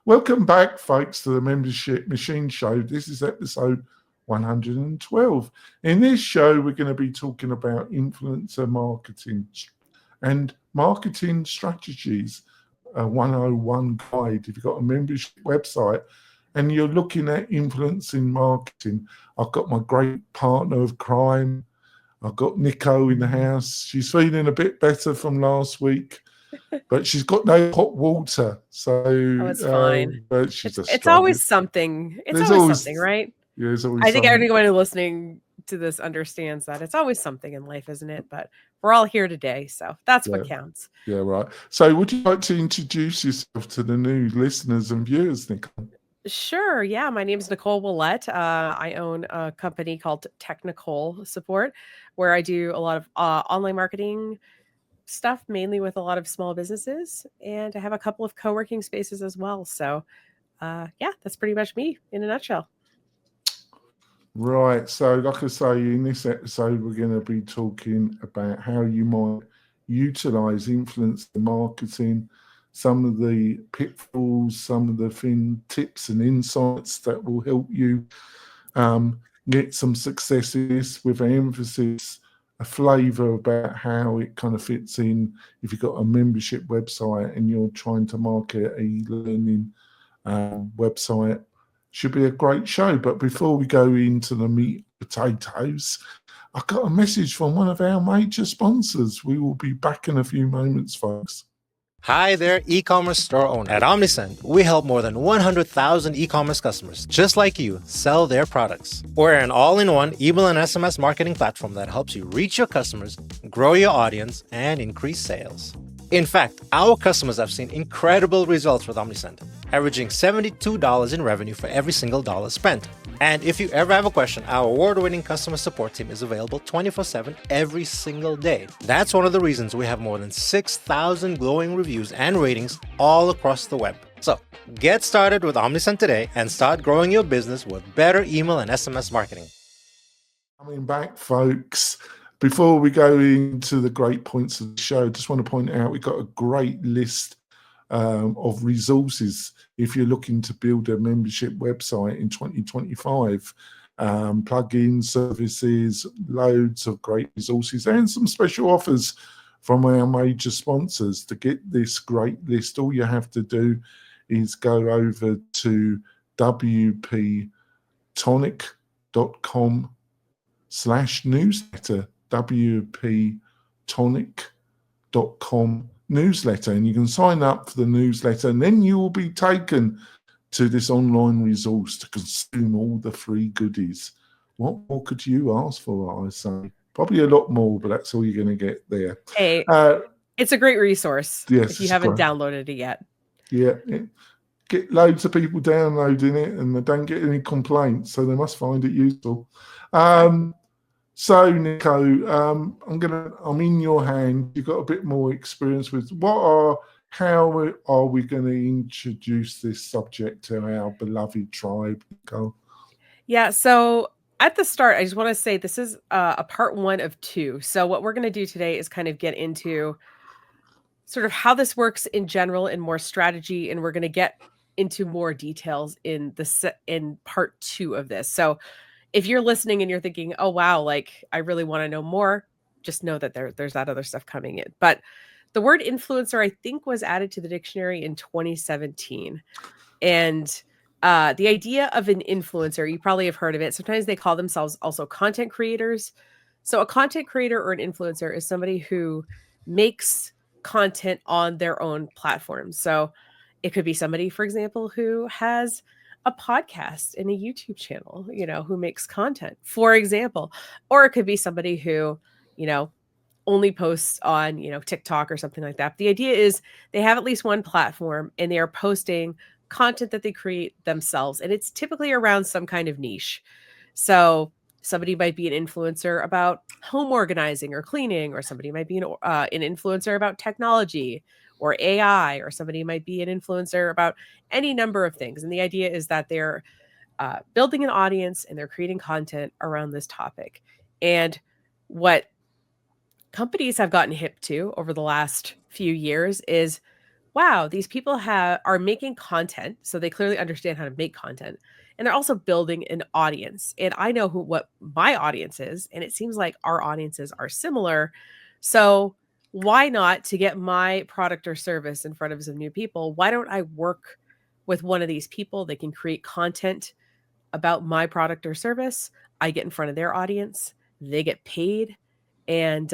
Welcome back, folks, to the Membership Machine Show. This is episode 112. In this show, we're going to be talking about influencer marketing and marketing strategies, a 101 guide. If you've got a membership website and you're looking at influencing marketing, I've got my great partner of crime. I've got Nico in the house. She's feeling a bit better from last week, but she's got no hot water. So it's fine. but she's It's always something. It's always something, right? Yeah, it's always I think something. everyone listening to this understands that it's always something in life, isn't it? But we're all here today, so that's what counts. Yeah, right. So would you like to introduce yourself to the new listeners and viewers, Nicole? Sure. Yeah. My name is Nicole Willette. I own a company called Technical Support, where I do a lot of online marketing stuff, mainly with a lot of small businesses. And I have a couple of co-working spaces as well. So yeah, that's pretty much me in a nutshell. Right. So like I say, in this episode, we're going to be talking about how you might utilize influencer marketing, some of the pitfalls, some of the tips and insights that will help you get some successes, with an emphasis, a flavor about how it kind of fits in if you've got a membership website and you're trying to market a learning website. Should be a great show. But before we go into the meat and potatoes, I got a message from one of our major sponsors. We will be back in a few moments, folks. Hi there, e-commerce store owner. At Omnisend, we help more than 100,000 e-commerce customers just like you sell their products. We're an all-in-one email and SMS marketing platform that helps you reach your customers, grow your audience, and increase sales. In fact, our customers have seen incredible results with Omnisend, averaging $72 in revenue for every single dollar spent. And if you ever have a question, our award-winning customer support team is available 24/7 every single day. That's one of the reasons we have more than 6,000 glowing reviews and ratings all across the web. So, get started with Omnisend today and start growing your business with better email and SMS marketing. Coming back, folks. Before we go into the great points of the show, I just want to point out we've got a great list of resources if you're looking to build a membership website in 2025. Plugins, services, loads of great resources, and some special offers from our major sponsors. To get this great list, all you have to do is go over to WP-Tonic.com/newsletter. WP-Tonic.com newsletter, and you can sign up for the newsletter, and then you will be taken to this online resource to consume all the free goodies. What more could you ask for? I say probably a lot more, but that's all you're going to get there. Hey, it's a great resource. Yes, if you haven't downloaded it yet. Yeah, get loads of people downloading it, and they don't get any complaints, so they must find it useful. So, Nico, I'm in your hand. You've got a bit more experience with how are we going to introduce this subject to our beloved tribe, Nico? Yeah, so at the start, I just want to say this is a part 1 of 2. So what we're going to do today is kind of get into sort of how this works in general and more strategy, and we're going to get into more details in part 2 of this. So if you're listening and you're thinking, oh, wow, like I really want to know more, just know that there's that other stuff coming in. But the word influencer, I think, was added to the dictionary in 2017. And the idea of an influencer, you probably have heard of it. Sometimes they call themselves also content creators. So a content creator or an influencer is somebody who makes content on their own platform. So it could be somebody, for example, who has a podcast and a YouTube channel, who makes content, for example. Or it could be somebody who, only posts on, TikTok or something like that. But the idea is they have at least one platform and they are posting content that they create themselves. And it's typically around some kind of niche. So somebody might be an influencer about home organizing or cleaning, or somebody might be an influencer about technology or AI, or somebody might be an influencer about any number of things. And the idea is that they're building an audience and they're creating content around this topic. And what companies have gotten hip to over the last few years is wow, these people are making content, so they clearly understand how to make content, and they're also building an audience. And I know what my audience is, and it seems like our audiences are similar. So why not, to get my product or service in front of some new people, why don't I work with one of these people? They can create content about my product or service. I get in front of their audience, they get paid, and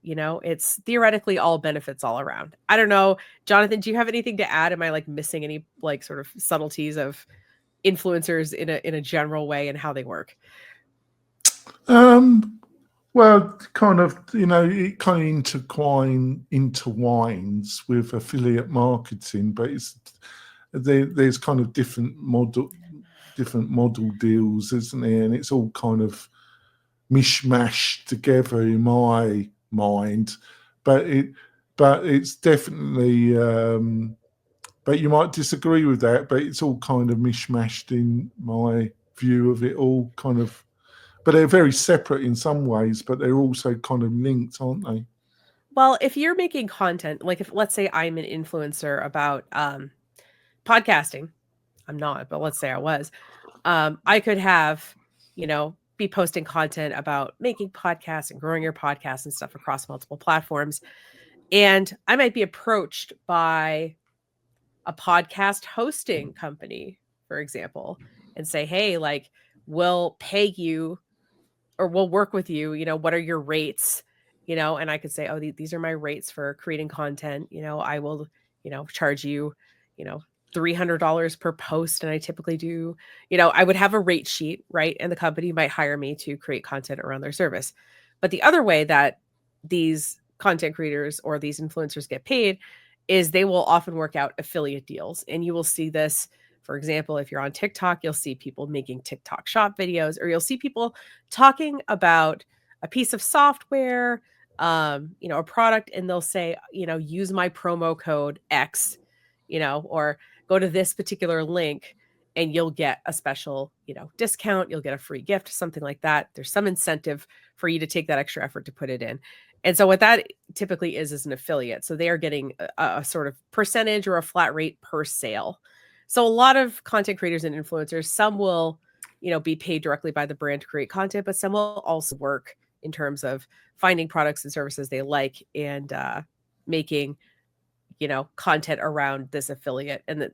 it's theoretically all benefits all around. I don't know, Jonathan, do you have anything to add? Am I like missing any like sort of subtleties of influencers in a general way and how they work? Well, kind of, it kind of intertwines with affiliate marketing, but there's kind of different model deals, isn't there? And it's all kind of mishmashed together in my mind. But it's definitely. But you might disagree with that. But it's all kind of mishmashed in my view of it all, kind of. But they're very separate in some ways, but they're also kind of linked, aren't they? Well, if you're making content, like if let's say I'm an influencer about podcasting, I'm not, but let's say I was, I could have, be posting content about making podcasts and growing your podcast and stuff across multiple platforms. And I might be approached by a podcast hosting company, for example, and say, hey, like, we'll pay you or we'll work with you, what are your rates? And I could say, oh, these are my rates for creating content. I will, charge you, $300 per post. And I typically do, I would have a rate sheet, right? And the company might hire me to create content around their service. But the other way that these content creators or these influencers get paid is they will often work out affiliate deals. And you will see this, for example, if you're on TikTok, you'll see people making TikTok shop videos, or you'll see people talking about a piece of software, a product, and they'll say, use my promo code X, or go to this particular link and you'll get a special, discount, you'll get a free gift, something like that. There's some incentive for you to take that extra effort to put it in. And so what that typically is an affiliate. So they are getting a sort of percentage or a flat rate per sale. So a lot of content creators and influencers, some will, be paid directly by the brand to create content, but some will also work in terms of finding products and services they like and making, content around this affiliate, and that,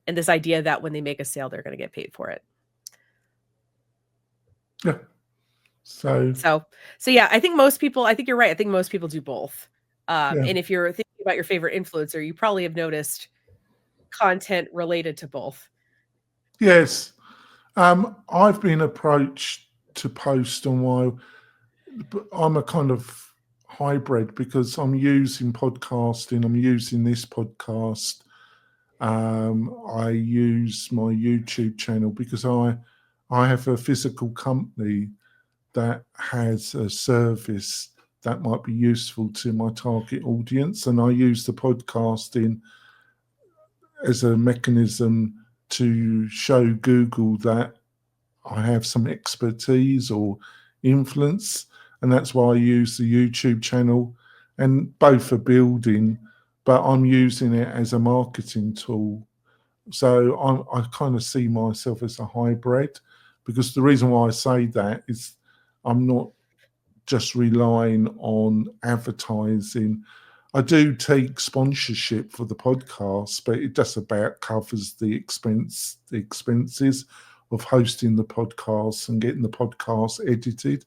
and this idea that when they make a sale, they're going to get paid for it. Yeah. So yeah, I think you're right. I think most people do both. And if you're thinking about your favorite influencer, you probably have noticed content related to both. Yes. I've been approached to post on but I'm a kind of hybrid because I'm using podcasting. I'm using this podcast. I use my YouTube channel because I have a physical company that has a service that might be useful to my target audience, and I use the podcasting as a mechanism to show Google that I have some expertise or influence, and that's why I use the YouTube channel. And both are building, but I'm using it as a marketing tool. So I kind of see myself as a hybrid, because the reason why I say that is I'm not just relying on advertising. I do take sponsorship for the podcast, but it just about covers the expenses of hosting the podcast and getting the podcast edited,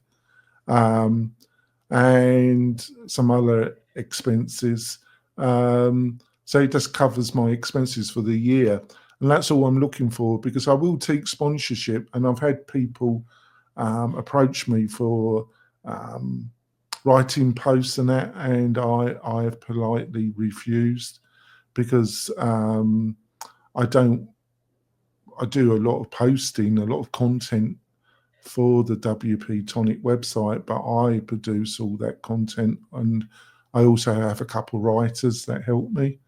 and some other expenses. So it just covers my expenses for the year, and that's all I'm looking for, because I will take sponsorship, and I've had people approach me for writing posts and that, and I have politely refused, because I do a lot of posting, a lot of content for the WP-Tonic website, but I produce all that content, and I also have a couple of writers that help me.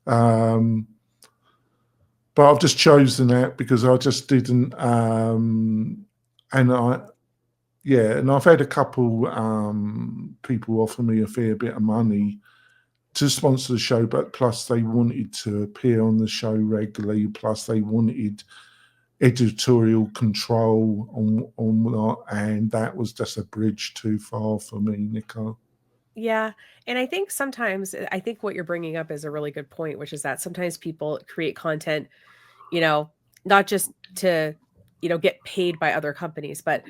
But I've just chosen that because I just didn't, and I've had a couple people offer me a fair bit of money to sponsor the show, but plus they wanted to appear on the show regularly, plus they wanted editorial control on that, and that was just a bridge too far for me, Nicole. Yeah. And I think sometimes, I think what you're bringing up is a really good point, which is that sometimes people create content, you know, not just to, get paid by other companies, but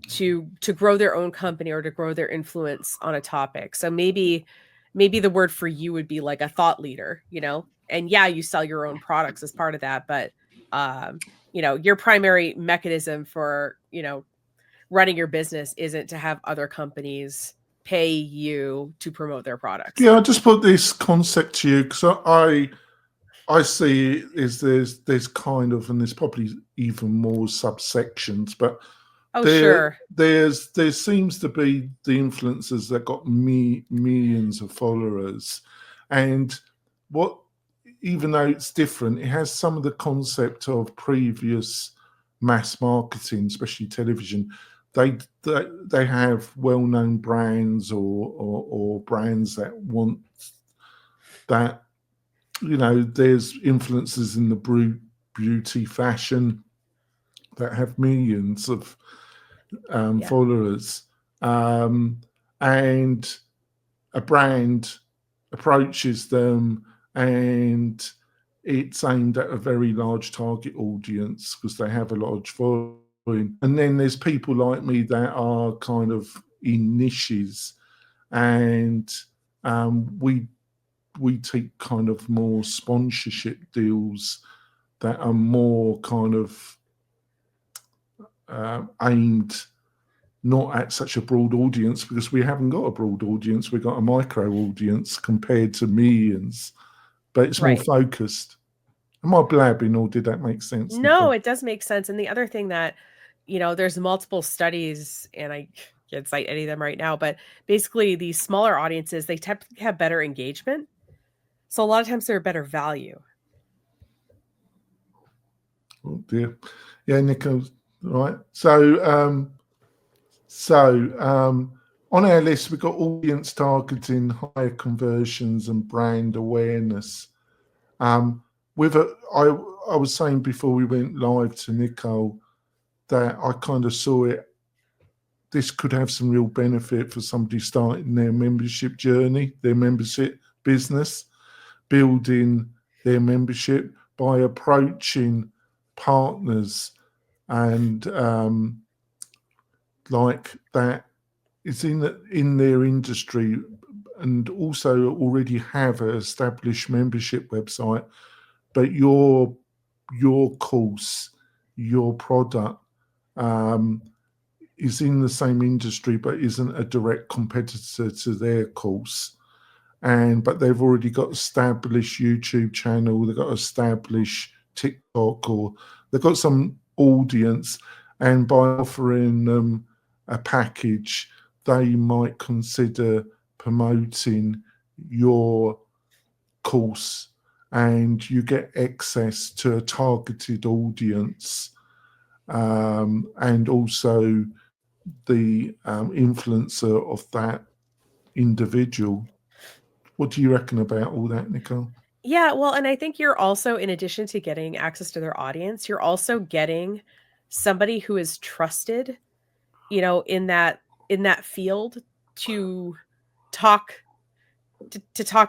to grow their own company or to grow their influence on a topic. So maybe the word for you would be like a thought leader, and yeah, you sell your own products as part of that, but your primary mechanism for, running your business isn't to have other companies pay you to promote their products. Yeah, I just put this concept to you because I see is there's kind of, and there's probably even more subsections, but Sure. there seems to be the influencers that got millions of followers, and even though it's different, it has some of the concept of previous mass marketing, especially television. They have well-known brands or brands that want that. There's influencers in the beauty fashion that have millions of followers, and a brand approaches them, and it's aimed at a very large target audience because they have a large following. And then there's people like me that are kind of in niches, and we take kind of more sponsorship deals that are more kind of aimed not at such a broad audience, because we haven't got a broad audience. We've got a micro audience compared to millions, but it's more focused. Am I blabbing, or did that make sense? No, Nicole? It does make sense. And the other thing that, there's multiple studies, and I can't cite any of them right now, but basically these smaller audiences, they typically have better engagement. So a lot of times they're a better value. Oh dear. Yeah, Nico, right. So on our list, we've got audience targeting, higher conversions, and brand awareness. I was saying before we went live to Nicole that I kind of saw it. This could have some real benefit for somebody starting their membership journey, their membership business, building their membership by approaching partners and like that is in their industry, and also already have an established membership website, but your course, your product is in the same industry but isn't a direct competitor to their course, but they've already got established YouTube channel, they've got established TikTok, or they've got some audience, and by offering them a package, they might consider promoting your course, and you get access to a targeted audience, and also the influencer of that individual. What do you reckon about all that, Nicole? Yeah, well, and I think you're also, in addition to getting access to their audience, you're also getting somebody who is trusted, in that field to talk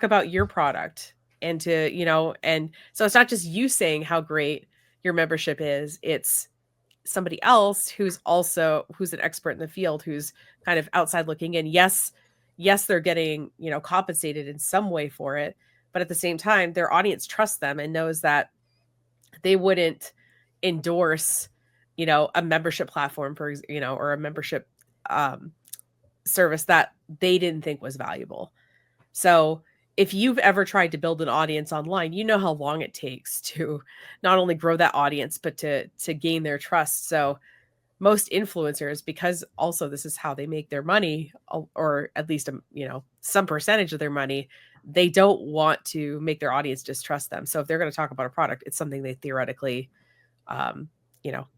about your product, and to, and so it's not just you saying how great your membership is, it's somebody else who's an expert in the field, who's kind of outside looking in. Yes, they're getting, compensated in some way for it, but at the same time, their audience trusts them and knows that they wouldn't endorse, a membership platform or a membership service that they didn't think was valuable. So if you've ever tried to build an audience online, you know how long it takes to not only grow that audience, but to gain their trust. So most influencers, because also this is how they make their money, or at least, some percentage of their money, they don't want to make their audience distrust them. So if they're going to talk about a product, it's something they theoretically,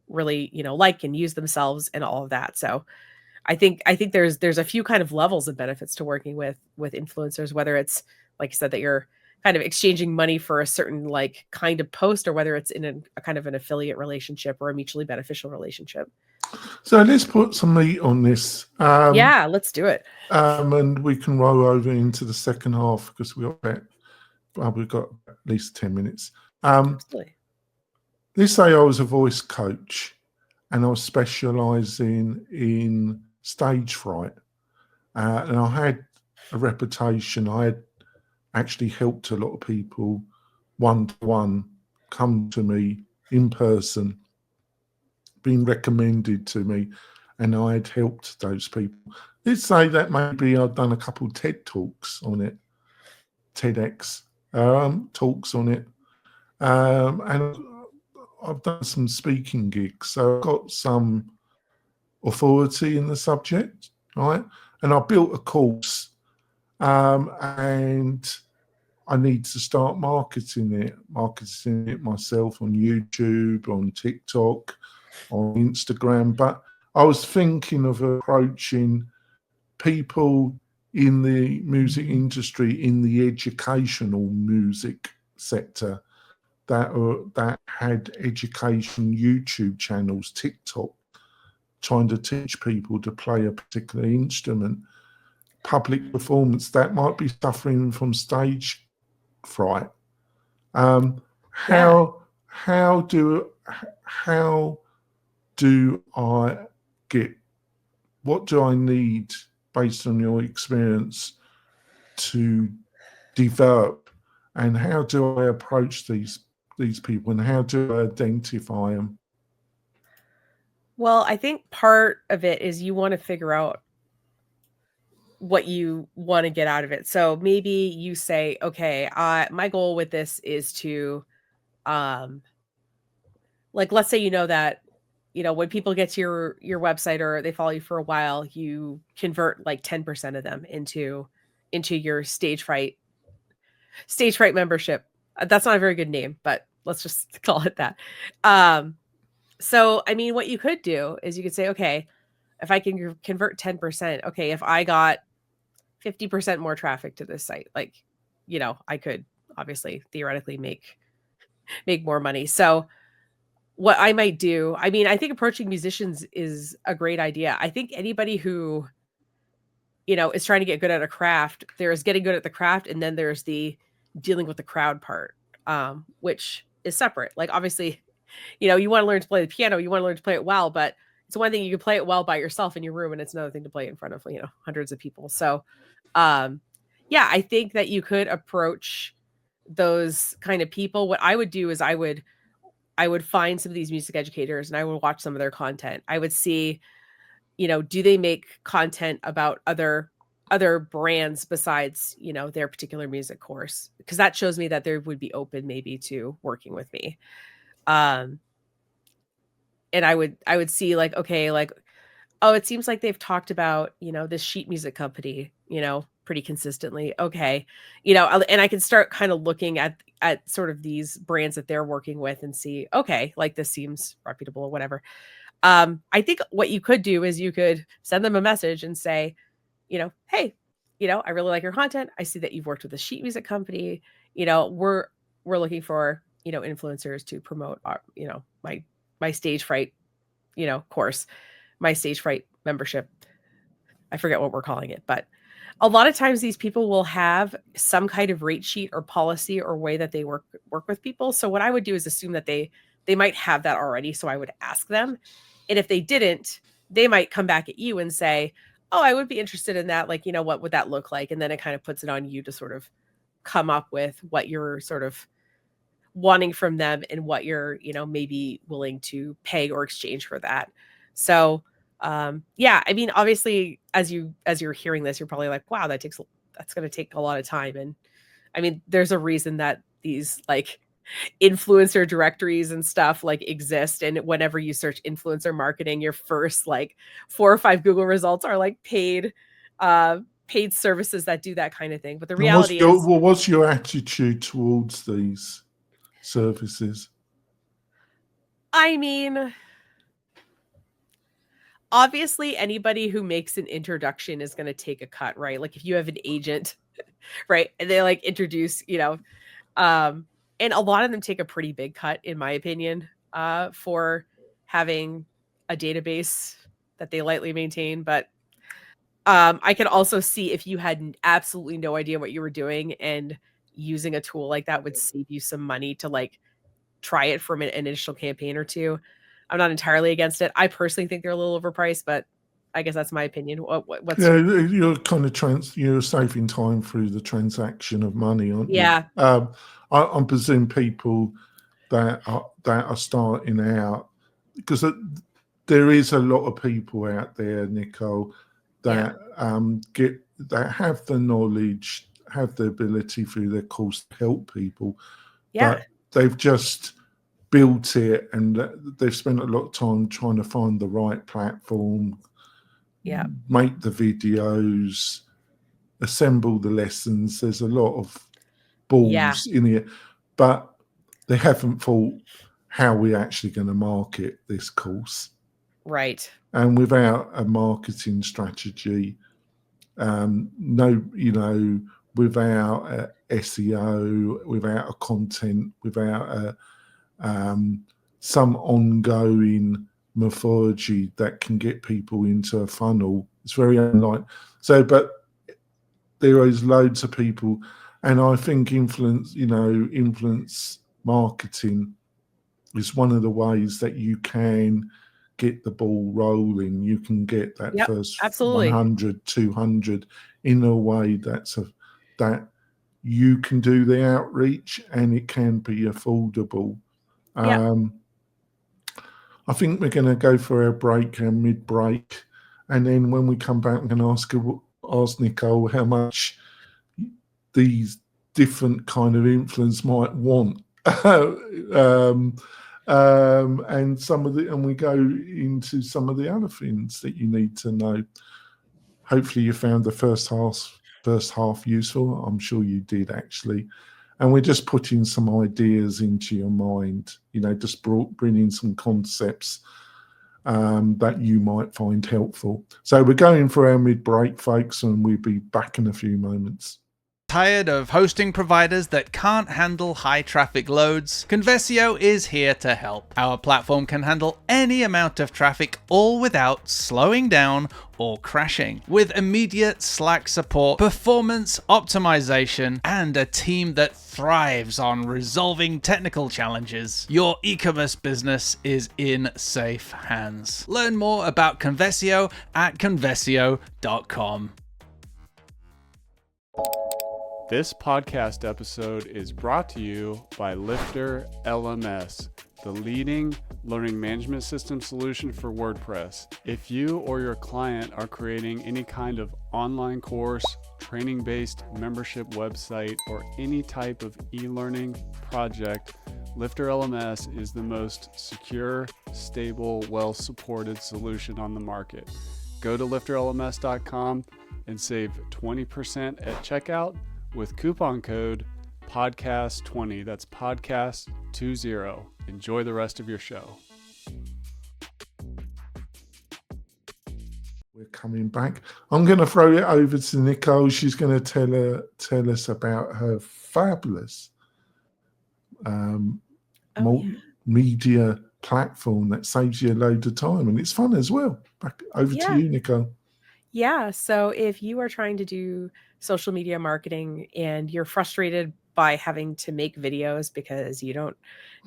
really, like and use themselves and all of that. So I think there's a few kind of levels of benefits to working with influencers, whether it's like I said, that you're kind of exchanging money for a certain like kind of post, or whether it's in a kind of an affiliate relationship or a mutually beneficial relationship. So let's put some meat on this. Yeah, let's do it. And we can roll over into the second half because we've got at least 10 minutes. Absolutely. Let's say I was a voice coach and I was specialising in stage fright. And I had a reputation. I had actually helped a lot of people one-to-one come to me in person, been recommended to me, and I had helped those people. Let's say that maybe I've done a couple of TED Talks on it, TEDx talks on it, and I've done some speaking gigs, so I've got some authority in the subject, right? And I built a course, and I need to start marketing it myself on YouTube, on TikTok, on Instagram. But I was thinking of approaching people in the music industry, in the educational music sector, that had education YouTube channels, TikTok, trying to teach people to play a particular instrument, public performance that might be suffering from stage fright. How do I get, what do I need based on your experience to develop, and how do I approach these people, and how do I identify them? Well, I think part of it is you want to figure out what you want to get out of it. So maybe you say, okay, my goal with this is to, like, let's say, that, when people get to your website or they follow you for a while, you convert like 10% of them into your stage fright membership. That's not a very good name, but let's just call it that. So, I mean, what you could do is you could say, okay, if I can convert 10%, okay, if I got 50% more traffic to this site, like, I could obviously theoretically make more money. So what I might do, I mean, I think approaching musicians is a great idea. I think anybody who, is trying to get good at a craft, there's getting good at the craft, and then there's the dealing with the crowd part, which is separate. Like, obviously, you want to learn to play the piano, you want to learn to play it well, but it's one thing you can play it well by yourself in your room, and it's another thing to play it in front of, hundreds of people. So, yeah, I think that you could approach those kind of people. What I would do is I would find some of these music educators and I would watch some of their content. I would see, do they make content about other brands besides, their particular music course? Because that shows me that they would be open maybe to working with me. And I would see like, okay, like, oh, it seems like they've talked about, this sheet music company, pretty consistently. Okay. And I can start kind of looking at sort of these brands that they're working with and see, okay, like this seems reputable or whatever. I think what you could do is you could send them a message and say, hey, I really like your content. I see that you've worked with a sheet music company. We're looking for, influencers to promote our, my stage fright, course, my stage fright membership. I forget what we're calling it, but a lot of times these people will have some kind of rate sheet or policy or way that they work with people. So what I would do is assume that they might have that already. So I would ask them. And if they didn't, they might come back at you and say, oh, I would be interested in that. Like, what would that look like? And then it kind of puts it on you to sort of come up with what you're sort of wanting from them and what you're, maybe willing to pay or exchange for that. So, yeah, I mean, obviously as you're hearing this, you're probably like, wow, that's going to take a lot of time. And I mean, there's a reason that these like influencer directories and stuff like exist. And whenever you search influencer marketing, your first like 4 or 5 Google results are like paid services that do that kind of thing. But the reality is, what's your attitude towards these services? I mean, obviously anybody who makes an introduction is going to take a cut, right? Like if you have an agent right? And they like introduce, and a lot of them take a pretty big cut, in my opinion, for having a database that they lightly maintain. But I can also see if you had absolutely no idea what you were doing, and using a tool like that would save you some money to like try it for an initial campaign or two. I'm not entirely against it. I personally think they're a little overpriced, but I guess that's my opinion. What's Yeah, you're kind of you're saving time through the transaction of money, aren't you? Yeah. I'm presuming people that are starting out, because there is a lot of people out there, Nicole, that that have the knowledge, have the ability through their course to help people, but they've just built it and they've spent a lot of time trying to find the right platform, make the videos, assemble the lessons. There's a lot of balls in here, but they haven't thought how we're actually going to market this course. Right. And without a marketing strategy, without SEO, without a content, without some ongoing methodology that can get people into a funnel, it's very unlikely. So, but there is loads of people, and I think influence marketing is one of the ways that you can get the ball rolling. You can get that first 100, 200 in a way that you can do the outreach and it can be affordable. I think we're going to go for our mid-break, and then when we come back, I'm going to ask Nicole how much these different kind of influence might want. And we go into some of the other things that you need to know. Hopefully you found the first half useful. I'm sure you did, actually. And we're just putting some ideas into your mind, just bringing some concepts that you might find helpful. So we're going for our mid-break, folks, and we'll be back in a few moments. Tired of hosting providers that can't handle high traffic loads? Conversio is here to help. Our platform can handle any amount of traffic, all without slowing down or crashing. With immediate Slack support, performance optimization, and a team that thrives on resolving technical challenges, your e-commerce business is in safe hands. Learn more about Conversio at conversio.com. This podcast episode is brought to you by Lifter LMS, the leading learning management system solution for WordPress. If you or your client are creating any kind of online course, training-based membership website, or any type of e-learning project, Lifter LMS is the most secure, stable, well-supported solution on the market. Go to lifterlms.com and save 20% at checkout with coupon code podcast20. That's podcast20. Enjoy the rest of your show. We're coming back. I'm going to throw it over to Nicole. She's going to tell us about her fabulous media platform that saves you a load of time, and it's fun as well. Back over to you, Nicole. Yeah. So if you are trying to do social media marketing and you're frustrated by having to make videos because you don't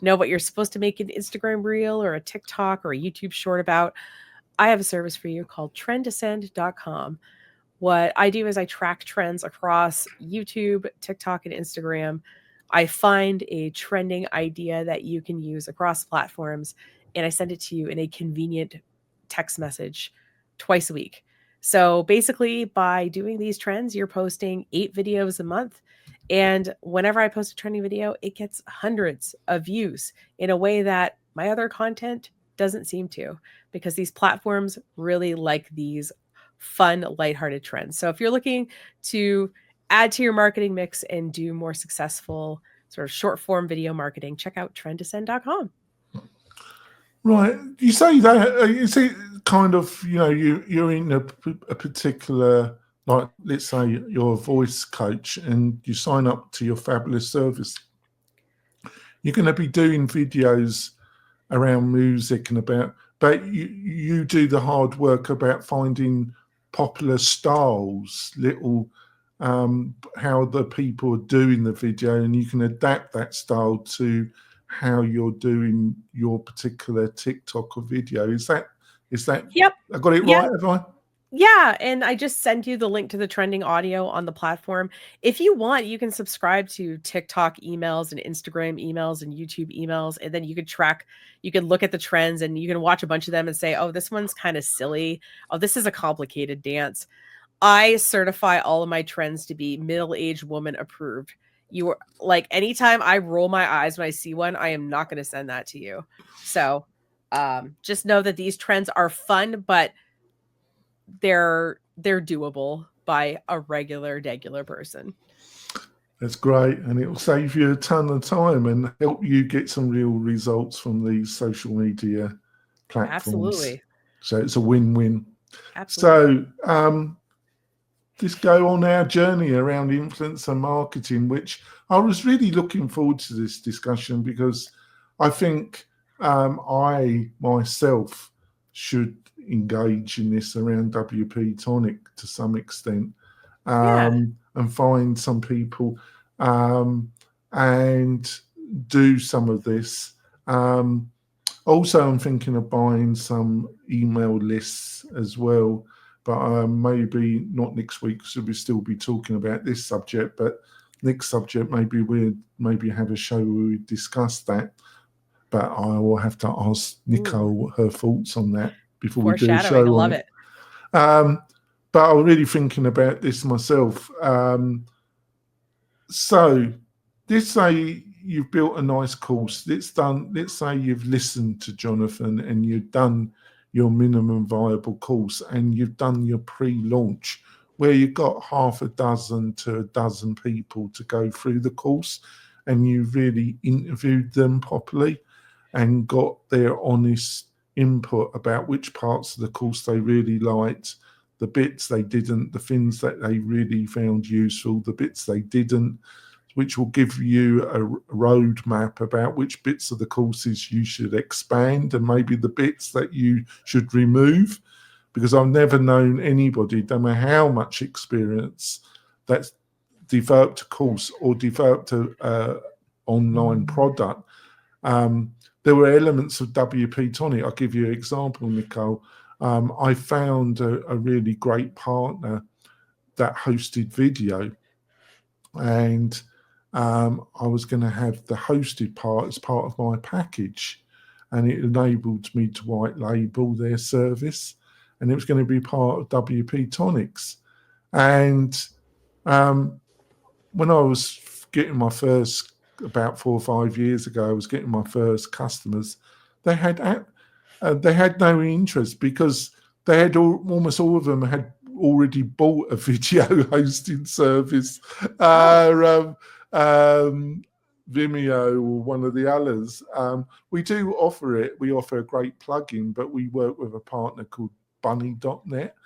know what you're supposed to make an Instagram reel or a TikTok or a YouTube short about, I have a service for you called trendascend.com. What I do is I track trends across YouTube, TikTok, and Instagram. I find a trending idea that you can use across platforms, and I send it to you in a convenient text message twice a week. So basically, by doing these trends, you're posting 8 videos a month. And whenever I post a trending video, it gets hundreds of views in a way that my other content doesn't seem to, because these platforms really like these fun, lighthearted trends. So if you're looking to add to your marketing mix and do more successful sort of short form video marketing, check out trendascend.com. Right. You say that, you see kind of, you're in a particular like let's say you're a voice coach and you sign up to your fabulous service, you're going to be doing videos around music and about, but you do the hard work about finding popular styles, little how the people are doing the video, and you can adapt that style to how you're doing your particular TikTok or video. Is that Yep. I got it Yeah. right, have I? Yeah, and I just sent you the link to the trending audio on the platform. If you want, you can subscribe to TikTok emails and Instagram emails and YouTube emails, and then you can look at the trends and you can watch a bunch of them and say, oh, this one's kind of silly. Oh, this is a complicated dance. I certify all of my trends to be middle-aged woman approved. You are like, anytime I roll my eyes when I see one, I am not going to send that to you. So just know that these trends are fun, but they're doable by a regular person. That's great, and it will save you a ton of time and help you get some real results from these social media platforms. Absolutely. So it's a win-win. Absolutely. So let's go on our journey around influencer marketing, which I was really looking forward to this discussion because I think I myself should engage in this around WP-Tonic to some extent, and find some people and do some of this. Also, I'm thinking of buying some email lists as well, but maybe not next week, so we'll still be talking about this subject. But next subject, maybe we'll have a show where we discuss that. But I will have to ask Nicole her thoughts on that before we do a show. I love it. But I'm really thinking about this myself. So let's say you've built a nice course. Let's say you've listened to Jonathan and you've done your minimum viable course and you've done your pre-launch where you've got half a dozen to a dozen people to go through the course, and you've really interviewed them properly and got their honest input about which parts of the course they really liked, the bits they didn't, the things that they really found useful, the bits they didn't, which will give you a roadmap about which bits of the courses you should expand and maybe the bits that you should remove. Because I've never known anybody, no matter how much experience, that's developed a course or developed a online product. There were elements of WP-Tonic. I'll give you an example, Nicole. I found a really great partner that hosted video, and I was going to have the hosted part as part of my package, and it enabled me to white label their service, and it was going to be part of WP-Tonics. And when I was getting my first, about 4 or 5 years ago, I was getting my first customers. They had no interest because they had almost all of them had already bought a video hosting service, Vimeo or one of the others. We do offer it. We offer a great plugin, but we work with a partner called Bunny.net.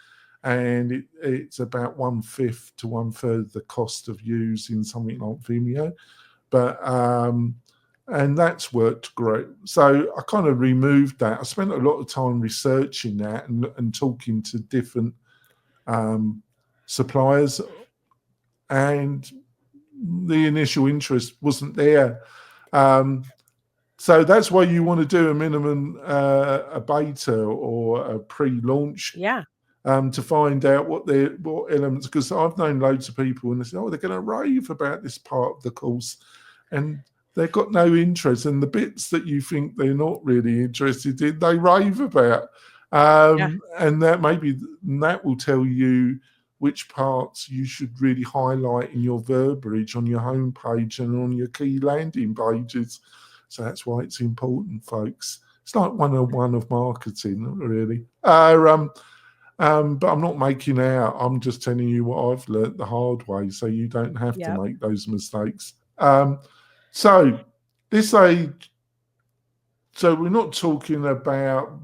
And it's about 1/5 to 1/3 the cost of using something like Vimeo, but and that's worked great. So I kind of removed that. I spent a lot of time researching that and talking to different suppliers, and the initial interest wasn't there. So that's why you want to do a minimum a beta or a pre-launch. To find out what elements, because I've known loads of people and they say, oh, they're going to rave about this part of the course, and they've got no interest, and the bits that you think they're not really interested in, they rave about. And that will tell you which parts you should really highlight in your verbiage on your homepage and on your key landing pages. So that's why it's important, folks. It's like 101 of marketing, really. But I'm not making out. I'm just telling you what I've learnt the hard way, so you don't have to make those mistakes. So let's say, so we're not talking about,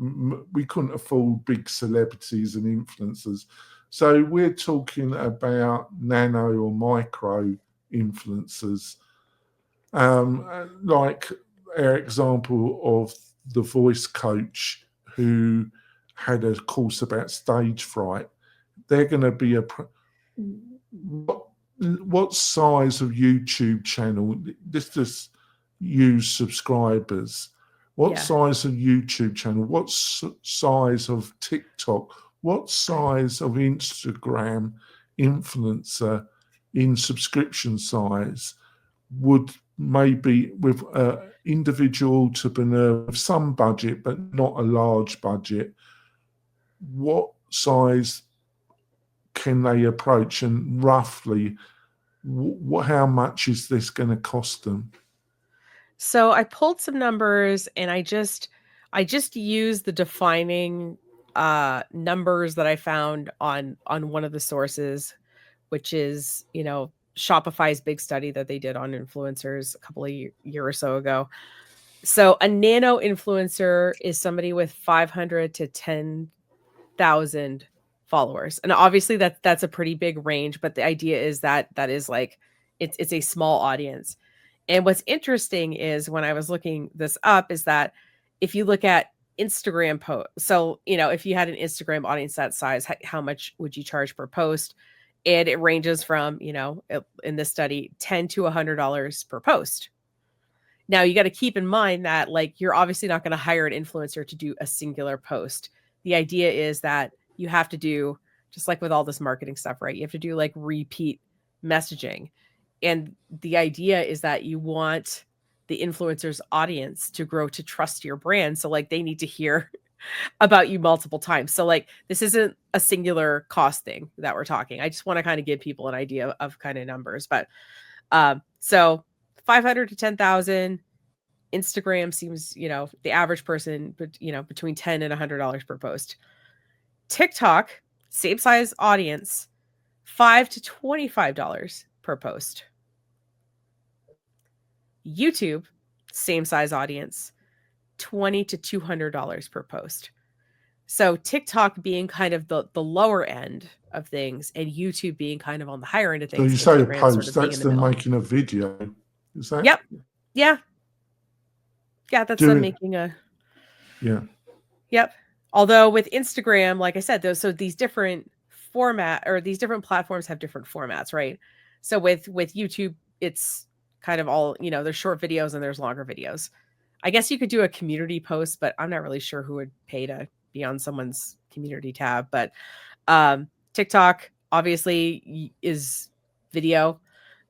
we couldn't afford big celebrities and influencers. So we're talking about nano or micro influencers, like our example of the voice coach who had a course about stage fright. They're going to be what size of YouTube channel? Let's just use subscribers. What Yeah. size of YouTube channel? What size of TikTok? What size of Instagram influencer in subscription size would maybe with an individual entrepreneur with some budget but not a large budget? What size can they approach, and roughly how much is this going to cost them? So I pulled some numbers and I just used the defining numbers that I found on one of the sources, which is, Shopify's big study that they did on influencers a couple of year or so ago. So a nano influencer is somebody with 500 to 10,000 followers. And obviously that's a pretty big range, but the idea is that is like it's a small audience. And what's interesting is when I was looking this up is that if you look at Instagram post, so, if you had an Instagram audience that size, how much would you charge per post? And it ranges from, in this study, $10 to $100 per post. Now you got to keep in mind that like, you're obviously not going to hire an influencer to do a singular post. The idea is that you have to do, just like with all this marketing stuff, right? You have to do like repeat messaging. And the idea is that you want the influencer's audience to grow to trust your brand. So like they need to hear about you multiple times. So like this isn't a singular cost thing that we're talking. I just want to kind of give people an idea of kind of numbers. But so 500 to 10,000. Instagram seems, the average person, but between $10 and $100 per post. TikTok, same size audience, $5 to $25 per post. YouTube, same size audience, $20 to $200 per post. So TikTok being kind of the lower end of things, and YouTube being kind of on the higher end of So things. you say a Instagram post, sort of being that's in the them middle. making a video. Is that? Yep. Yeah. Yeah, that's them making a. Yeah. Yep. Although with Instagram, like I said, these different these different platforms have different formats, right? So with YouTube, it's kind of all, there's short videos and there's longer videos. I guess you could do a community post, but I'm not really sure who would pay to be on someone's community tab. But TikTok obviously is video.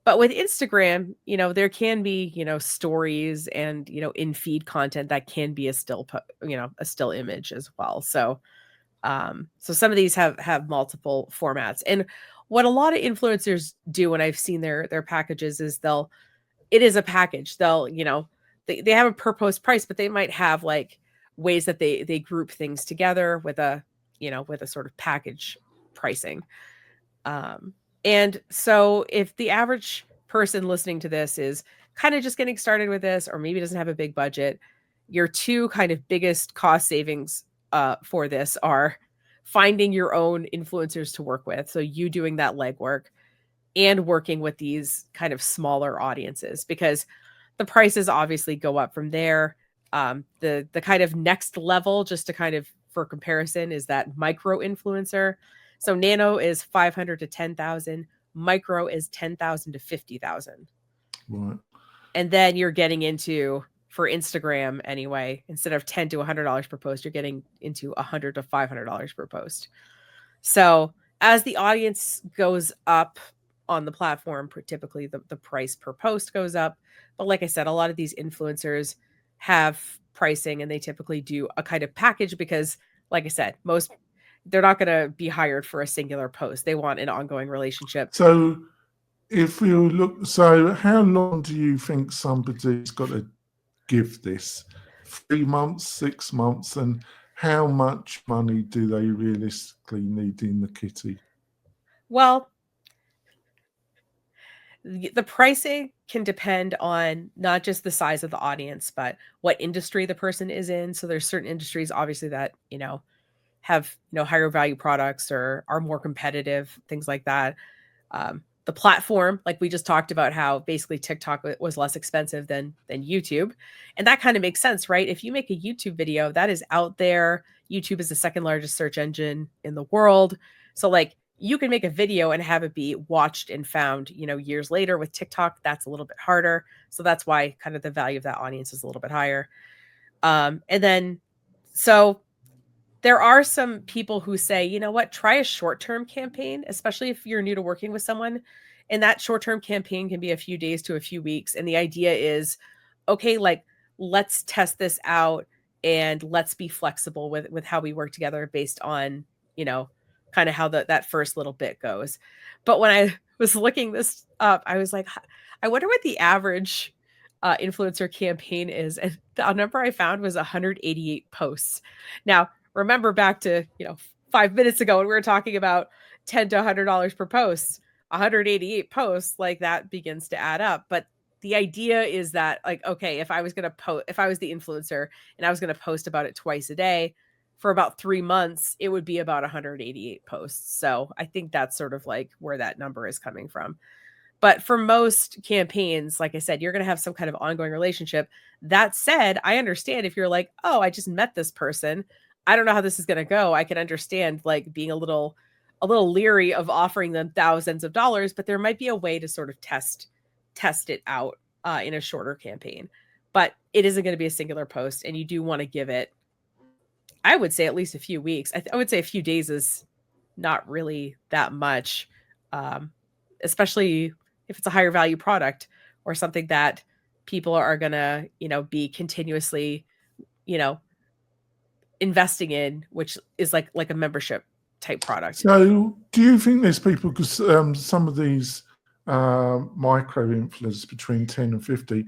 But with Instagram, there can be, stories and, in feed content that can be a still image as well. So, so some of these have multiple formats. And what a lot of influencers do when I've seen their packages is it is a package. They'll, they have a per post price, but they might have like ways that they group things together with a sort of package pricing. And so if the average person listening to this is kind of just getting started with this, or maybe doesn't have a big budget, your two kind of biggest cost savings for this are finding your own influencers to work with. So you doing that legwork and working with these kind of smaller audiences, because the prices obviously go up from there. The kind of next level, just to kind of for comparison, is that micro influencer. So nano is 500 to 10,000. Micro is 10,000 to 50,000. Right. And then you're getting into, for Instagram anyway, instead of $10 to $100 per post, you're getting into $100 to $500 per post. So as the audience goes up on the platform, typically the price per post goes up. But like I said, a lot of these influencers have pricing, and they typically do a kind of package because, like I said, they're not going to be hired for a singular post. They want an ongoing relationship. So if you look, how long do you think somebody's got to give this? 3 months, 6 months? And how much money do they realistically need in the kitty? Well, the pricing can depend on not just the size of the audience, but what industry the person is in. So there's certain industries, obviously, that, have, higher value products or are more competitive, things like that. The platform, like we just talked about, how basically TikTok was less expensive than YouTube. And that kind of makes sense, right? If you make a YouTube video, that is out there. YouTube is the second largest search engine in the world. So like you can make a video and have it be watched and found, years later. With TikTok, that's a little bit harder. So that's why kind of the value of that audience is a little bit higher. And then, so there are some people who say, you know what, try a short-term campaign, especially if you're new to working with someone. And that short-term campaign can be a few days to a few weeks. And the idea is, okay, like, let's test this out and let's be flexible with how we work together based on, kind of how that first little bit goes. But when I was looking this up, I was like, I wonder what the average influencer campaign is. And the number I found was 188 posts. Now, remember back to, 5 minutes ago when we were talking about $10 to $100 per post, 188 posts, like that begins to add up. But the idea is that, like, okay, if I was the influencer and I was going to post about it twice a day for about 3 months, it would be about 188 posts. So I think that's sort of like where that number is coming from. But for most campaigns, like I said, you're going to have some kind of ongoing relationship. That said, I understand if you're like, oh, I just met this person, I don't know how this is going to go. I can understand like being a little leery of offering them thousands of dollars, but there might be a way to sort of test it out in a shorter campaign. But it isn't going to be a singular post, and you do want to give it, I would say, at least a few weeks. I would say a few days is not really that much, especially if it's a higher value product or something that people are going to, be continuously, investing in, which is like a membership type product. So do you think there's people, because some of these micro influencers between 10 and 50,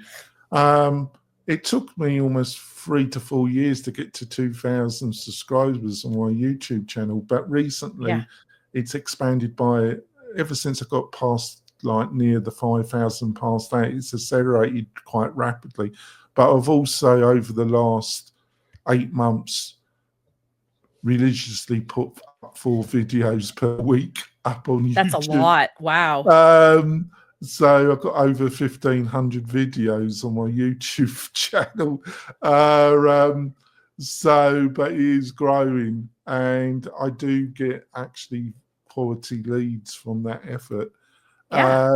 it took me almost 3 to 4 years to get to 2,000 subscribers on my YouTube channel. But recently it's expanded by, ever since I got past like near the 5,000 past that, it's accelerated quite rapidly. But I've also, over the last 8 months, religiously put 4 videos per week up on YouTube. That's a lot. Wow. So I've got over 1,500 videos on my YouTube channel. But it is growing, and I do get actually quality leads from that effort. I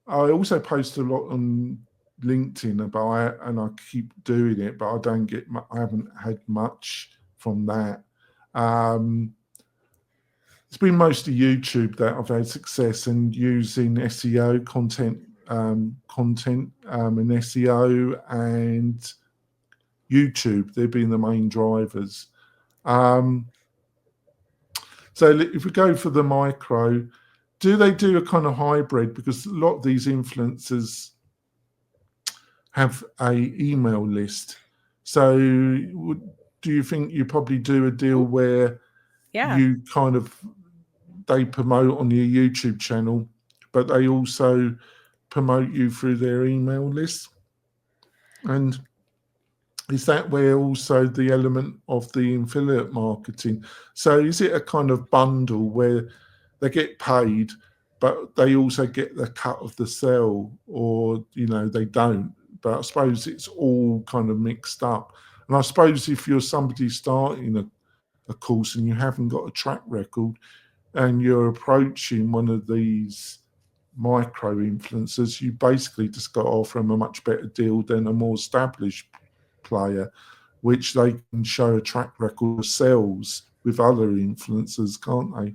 also post a lot on LinkedIn about it, and I keep doing it, but I haven't had much from that. It's been mostly YouTube that I've had success, and using SEO content and SEO and YouTube. They've been the main drivers. So if we go for the micro, do they do a kind of hybrid? Because a lot of these influencers have a email list. So do you think you probably do a deal where you kind of, they promote on your YouTube channel, but they also promote you through their email list? And is that where also the element of the affiliate marketing? So is it a kind of bundle where they get paid, but they also get the cut of the sale, or, they don't? But I suppose it's all kind of mixed up. And I suppose if you're somebody starting a course and you haven't got a track record, and you're approaching one of these micro influencers, you basically just got to offer them a much better deal than a more established player, which they can show a track record of sales with other influencers, can't they?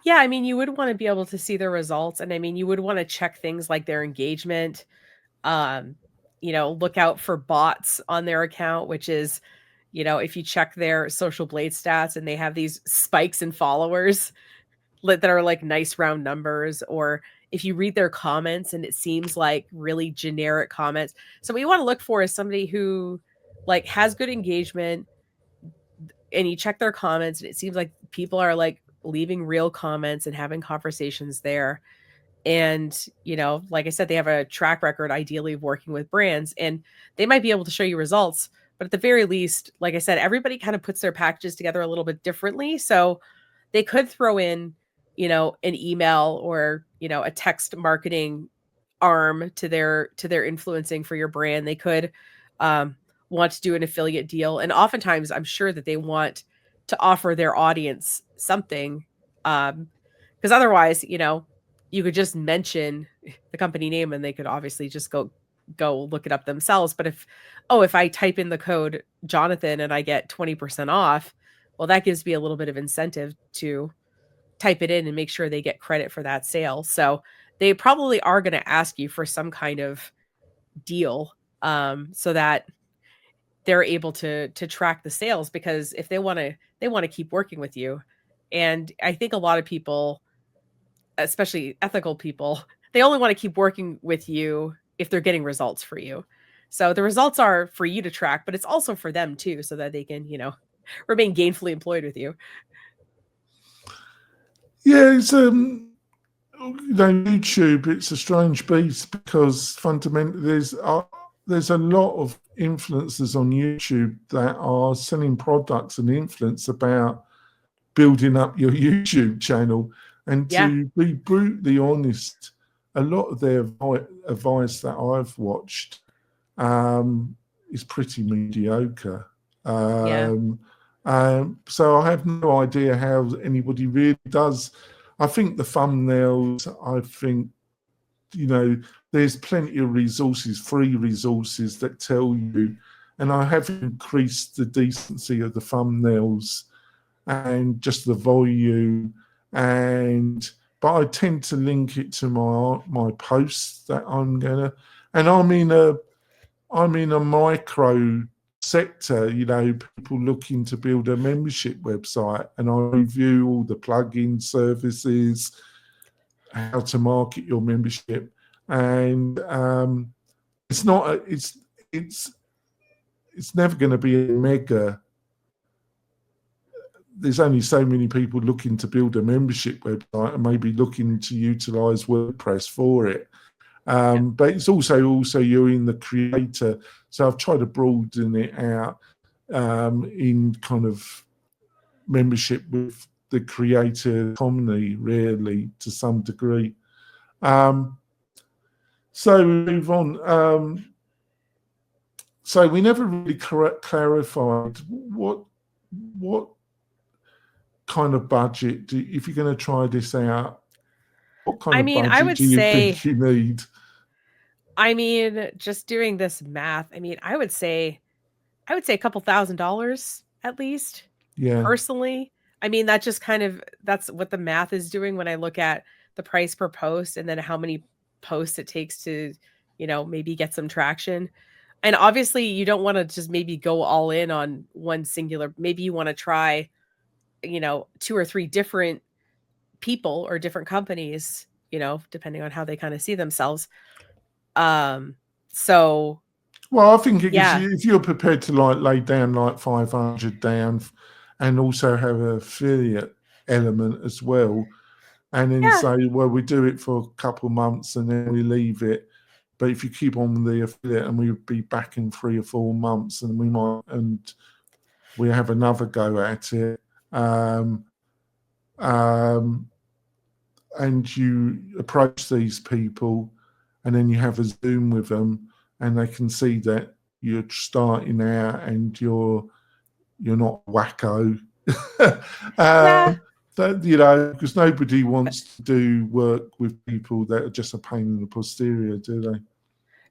Yeah, I mean, you would want to be able to see their results. And I mean, you would want to check things like their engagement, look out for bots on their account, which is, if you check their Social Blade stats and they have these spikes in followers that are like nice round numbers, or if you read their comments and it seems like really generic comments. So what you want to look for is somebody who like has good engagement, and you check their comments and it seems like people are like leaving real comments and having conversations there. And, like I said, they have a track record ideally of working with brands, and they might be able to show you results. But at the very least, like I said, everybody kind of puts their packages together a little bit differently. So they could throw in, an email or, a text marketing arm to their influencing for your brand. They could want to do an affiliate deal. And oftentimes I'm sure that they want to offer their audience something. Because otherwise, you could just mention the company name and they could obviously just go look it up themselves. But if I type in the code Jonathan and I get 20% off, well, that gives me a little bit of incentive to type it in and make sure they get credit for that sale. So they probably are going to ask you for some kind of deal, so that they're able to track the sales, because if they want to keep working with you. And I think a lot of people, especially ethical people, they only want to keep working with you if they're getting results for you. So the results are for you to track, but it's also for them too, so that they can, remain gainfully employed with you. Yeah, it's YouTube. It's a strange beast because fundamentally there's a lot of influencers on YouTube that are selling products and influence about building up your YouTube channel. And to be brutally honest, a lot of their advice that I've watched is pretty mediocre. So I have no idea how anybody really does. I think the thumbnails, there's plenty of resources, free resources that tell you, and I have increased the decency of the thumbnails and just the volume, but I tend to link it to my posts that I'm gonna, and I'm in a micro sector, people looking to build a membership website, and I review all the plugin services, how to market your membership, and it's never going to be a mega. There's only so many people looking to build a membership website and maybe looking to utilize WordPress for it. But it's also you're in the creator. So I've tried to broaden it out in kind of membership with the creator community, really, to some degree. So we move on. So we never really clarified what kind of budget, if you're going to try this out, what kind of budget do you think you need? I mean, just doing this math, I would say a couple $1,000s at least. Yeah. Personally, that just that's what the math is doing when I look at the price per post and then how many posts it takes to, maybe get some traction. And obviously you don't want to just maybe go all in on one singular, maybe you want to try, 2 or 3 different people or different companies, depending on how they kind of see themselves. So, well, I think if you're prepared to lay down 500 down and also have an affiliate element as well, and then say, well, we do it for a couple of months and then we leave it. But if you keep on the affiliate, and we'll be back in 3 or 4 months, and we have another go at it. And you approach these people, and then you have a Zoom with them, and they can see that you're starting out and you're not wacko. Because nobody wants to do work with people that are just a pain in the posterior, do they?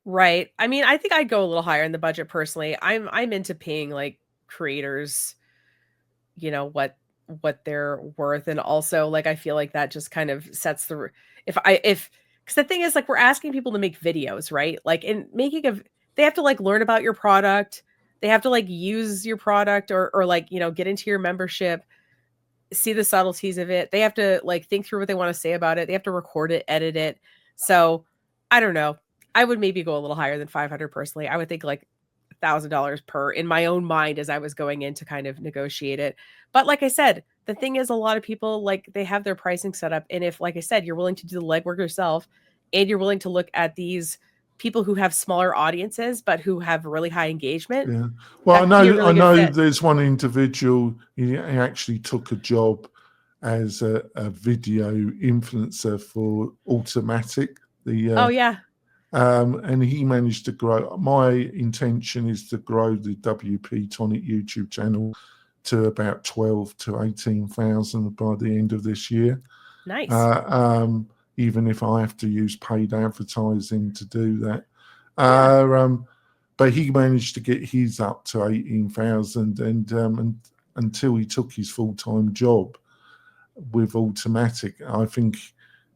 Right. I think I'd go a little higher in the budget personally. I'm into paying like creators, what they're worth, and also like I feel like that just kind of sets because the thing is, like, we're asking people to make videos, right? Like, in making they have to like learn about your product, they have to like use your product or like get into your membership, see the subtleties of it. They have to like think through what they want to say about it. They have to record it, edit it. So I don't know. I would maybe go a little higher than 500 personally. I would think like $1,000 per in my own mind as I was going in to kind of negotiate it. But like I said, the thing is, a lot of people, like, they have their pricing set up. And if, like I said, you're willing to do the legwork yourself and you're willing to look at these people who have smaller audiences but who have really high engagement. Yeah. Well, That could be a really I good know fit. there's one individual, he actually took a job as a video influencer for Automatic, Oh yeah. and he managed to grow. My intention is to grow the WP-Tonic YouTube channel to about 12 to 18,000 by the end of this year. Nice. Even if I have to use paid advertising to do that. Yeah. But he managed to get his up to 18,000, and until he took his full-time job with Automatic, I think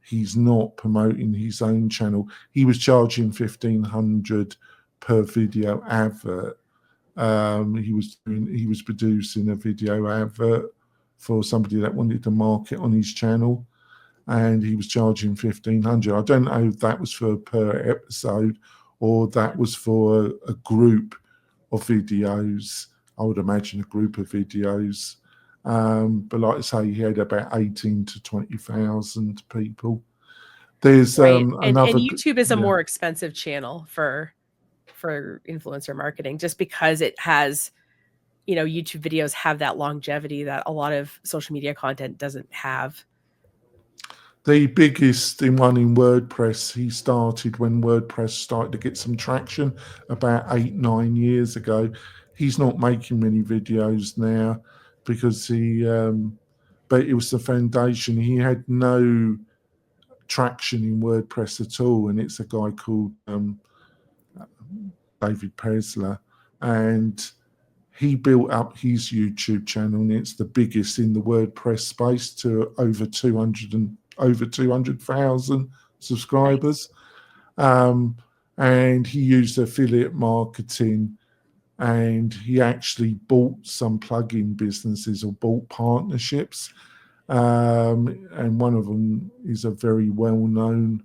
he's not promoting his own channel. He was charging 1,500 per video advert. He was producing a video advert for somebody that wanted to market on his channel, and he was charging 1,500. I don't know if that was for per episode or that was for a group of videos. I would imagine a group of videos. But like I say, he had about 18 to 20,000 people. There's Right. And another. YouTube is a Yeah. more expensive channel for influencer marketing, just because it has, YouTube videos have that longevity that a lot of social media content doesn't have. The biggest one in WordPress, he started when WordPress started to get some traction about 8-9 years ago. He's not making many videos now because but it was the foundation. He had no traction in WordPress at all, and it's a guy called David Presler, and he built up his YouTube channel, and it's the biggest in the WordPress space, to over 200,000 subscribers. And he used affiliate marketing, and he actually bought some plugin businesses or bought partnerships. And one of them is a very well-known,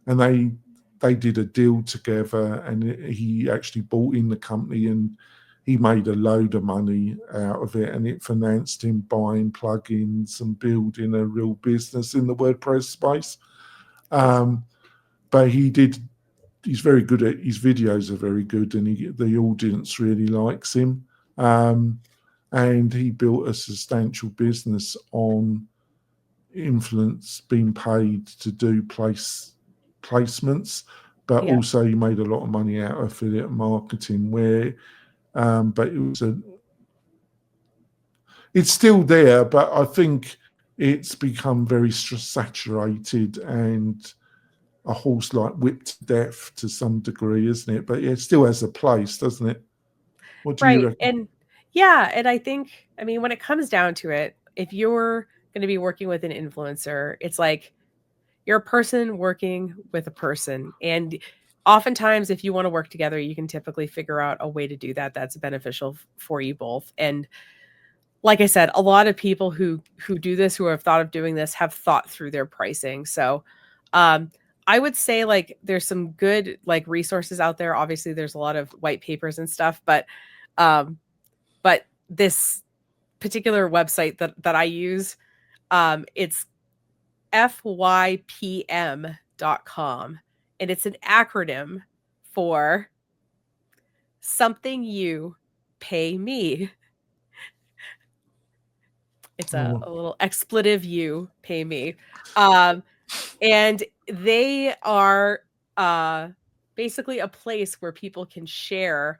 and they did a deal together, and he actually bought in the company, and he made a load of money out of it, and it financed him buying plugins and building a real business in the WordPress space. But he's very good at, his videos are very good, and the audience really likes him. And he built a substantial business on influence, being paid to do placements, but Yeah. also he made a lot of money out of affiliate marketing, where but it's still there, but I think it's become very saturated and a horse like whipped to death to some degree, isn't it? But it still has a place, doesn't it? What do you Right. reckon? And I think, when it comes down to it, if you're going to be working with an influencer, it's like you're a person working with a person. And oftentimes, if you want to work together, you can typically figure out a way to do that that's beneficial for you both. And like I said, a lot of people who do this, who have thought of doing this, have thought through their pricing. So I would say, like, there's some good, like, resources out there. Obviously, there's a lot of white papers and stuff, but this particular website that I use, it's fypm.com, and it's an acronym for something you pay me. It's a little expletive, you pay me. And they are basically a place where people can share,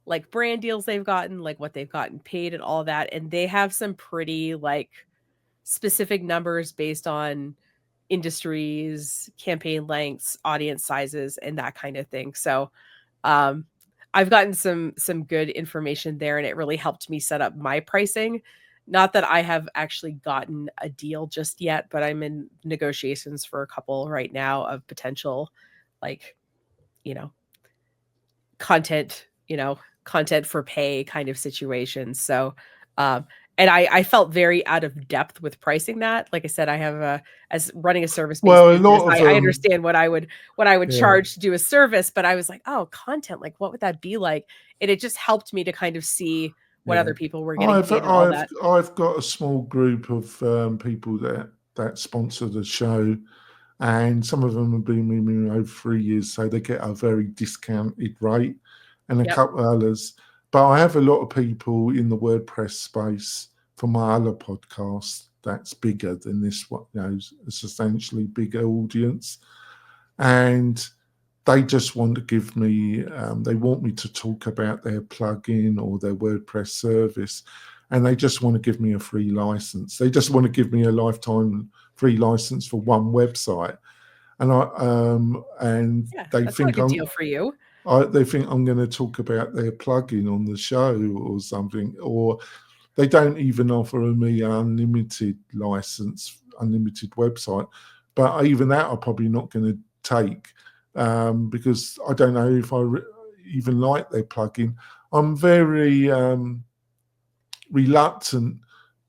like, brand deals they've gotten, like what they've gotten paid and all that. And they have some pretty, like, specific numbers based on industries, campaign lengths, audience sizes, and that kind of thing. So I've gotten some good information there, and it really helped me set up my pricing. Not that I have actually gotten a deal just yet, but I'm in negotiations for a couple right now of potential, like, content, content for pay kind of situations. So, and I felt very out of depth with pricing that. Like I said, I have as running a service-based Well, a business, lot of I understand what I would Yeah. charge to do a service, but I was like, oh, content, like, what would that be like? And it just helped me to kind of see what Yeah. other people were getting paid and all that. I've got a small group of people that sponsor the show, and some of them have been with me over 3 years, so they get a very discounted rate, and a Yep. couple of others. But I have a lot of people in the WordPress space for my other podcast that's bigger than this one, a substantially bigger audience, and they just want to give me, they want me to talk about their plugin or their WordPress service, and they just want to give me a free license. They just want to give me a lifetime free license for one website, and they That's not a think good deal for you. they think I'm going to talk about their plugin on the show or something, or they don't even offer me an unlimited license, unlimited website. But even that, I'm probably not going to take because I don't know if I even like their plugin. I'm very reluctant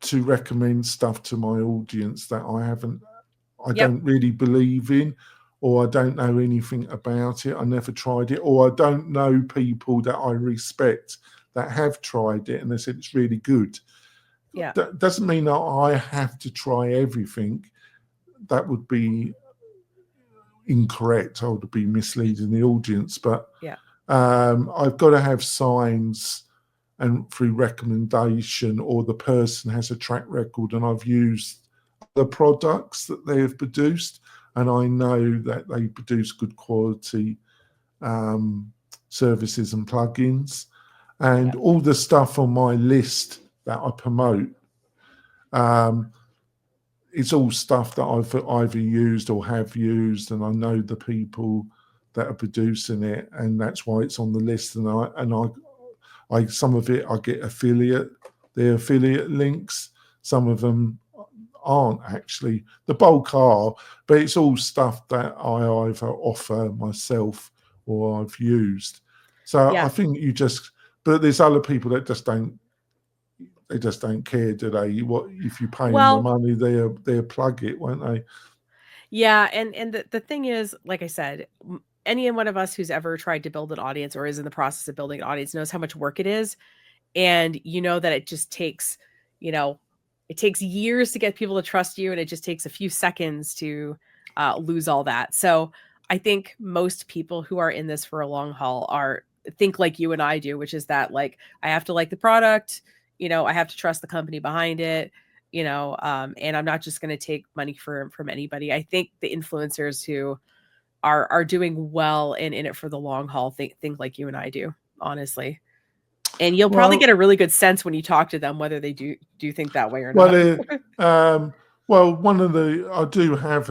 to recommend stuff to my audience that I don't really believe in, or I don't know anything about it. I never tried it, or I don't know people that I respect that have tried it and they said it's really good. Yeah. That doesn't mean that I have to try everything. That would be incorrect. I would be misleading the audience. But Yeah. I've got to have signs and through recommendation, or the person has a track record and I've used the products that they have produced and I know that they produce good quality services and plugins, and all the stuff on my list that I promote, it's all stuff that I've either used or have used, and I know the people that are producing it, and that's why it's on the list. And I some of it I get their affiliate links. Some of them aren't actually. The bulk are, but it's all stuff that I either offer myself or I've used. So I think but there's other people that just don't. They just don't care, do they? What if you pay them the money, they'll plug it, won't they? Yeah, and the thing is, like I said, any one of us who's ever tried to build an audience or is in the process of building an audience knows how much work it is. And you know that it just takes, it takes years to get people to trust you, and it just takes a few seconds to lose all that. So I think most people who are in this for a long haul think like you and I do, which is that, like, I have to like the product, I have to trust the company behind it, and I'm not just going to take money from anybody. I think the influencers who are doing well and in it for the long haul think like you and I do, honestly. And you'll probably get a really good sense when you talk to them whether they do think that way or not. I do have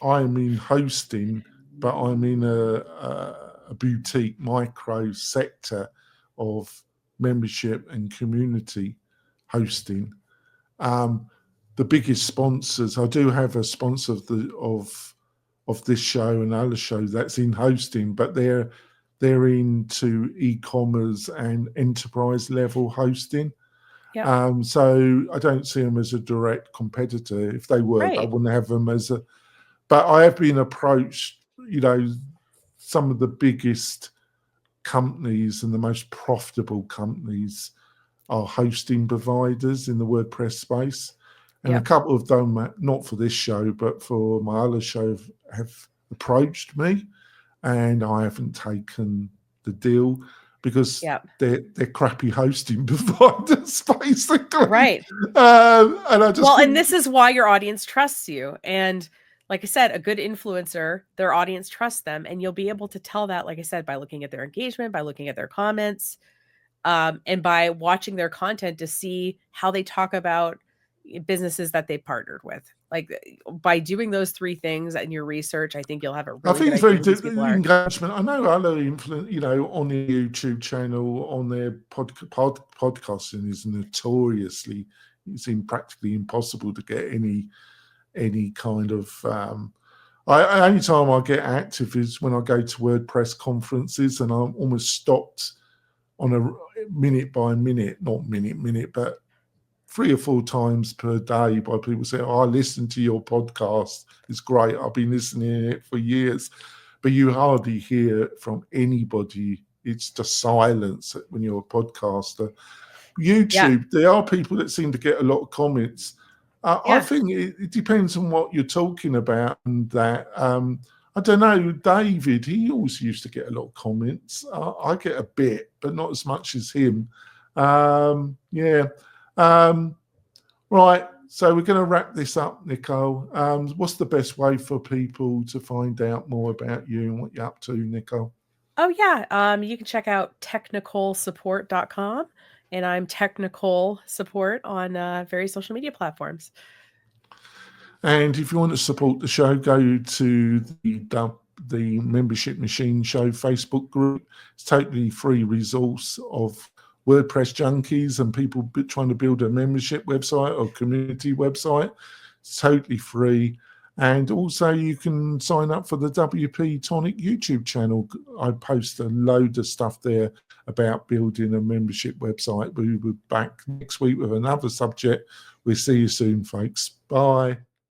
I'm in hosting, but I'm in a boutique micro sector of membership and community hosting. The biggest sponsors, I do have a sponsor of this show and other shows that's in hosting, but they're into e-commerce and enterprise level hosting. So I don't see them as a direct competitor. If they were, I wouldn't have them as a. But I have been approached, some of the biggest companies and the most profitable companies are hosting providers in the WordPress space. And a couple of them, not for this show, but for my other show, have approached me, and I haven't taken the deal because they're crappy hosting providers, basically. Right. And I just and this is why your audience trusts you. And like I said, a good influencer, their audience trusts them, and you'll be able to tell that, like I said, by looking at their engagement, by looking at their comments, and by watching their content to see how they talk about businesses that they partnered with. Like, by doing those three things in your research, I think you'll have a really good idea who these people are. Engagement. I know other influence, on the YouTube channel, on their podcasting is notoriously, it's practically impossible to get any kind of. Only time I get active is when I go to WordPress conferences, and I'm almost stopped on a minute by minute, not minute, but 3 or 4 times per day by people saying, I listen to your podcast. It's great. I've been listening to it for years. But you hardly hear from anybody. It's just silence when you're a podcaster. YouTube, there are people that seem to get a lot of comments, I Yeah. think it depends on what you're talking about, and that. I don't know, David, he always used to get a lot of comments. I get a bit, but not as much as him. Yeah. Right. So we're going to wrap this up, Nicole. What's the best way for people to find out more about you and what you're up to, Nicole? Oh, yeah. You can check out technicalsupport.com, and I'm Technical Support on various social media platforms. And if you want to support the show, go to the Membership Machine Show Facebook group. It's totally free resource of WordPress junkies and people trying to build a membership website or community website. It's totally free. And also you can sign up for the WP-Tonic YouTube channel. I post a load of stuff there about building a membership website. We'll be back next week with another subject. We'll see you soon, folks. Bye.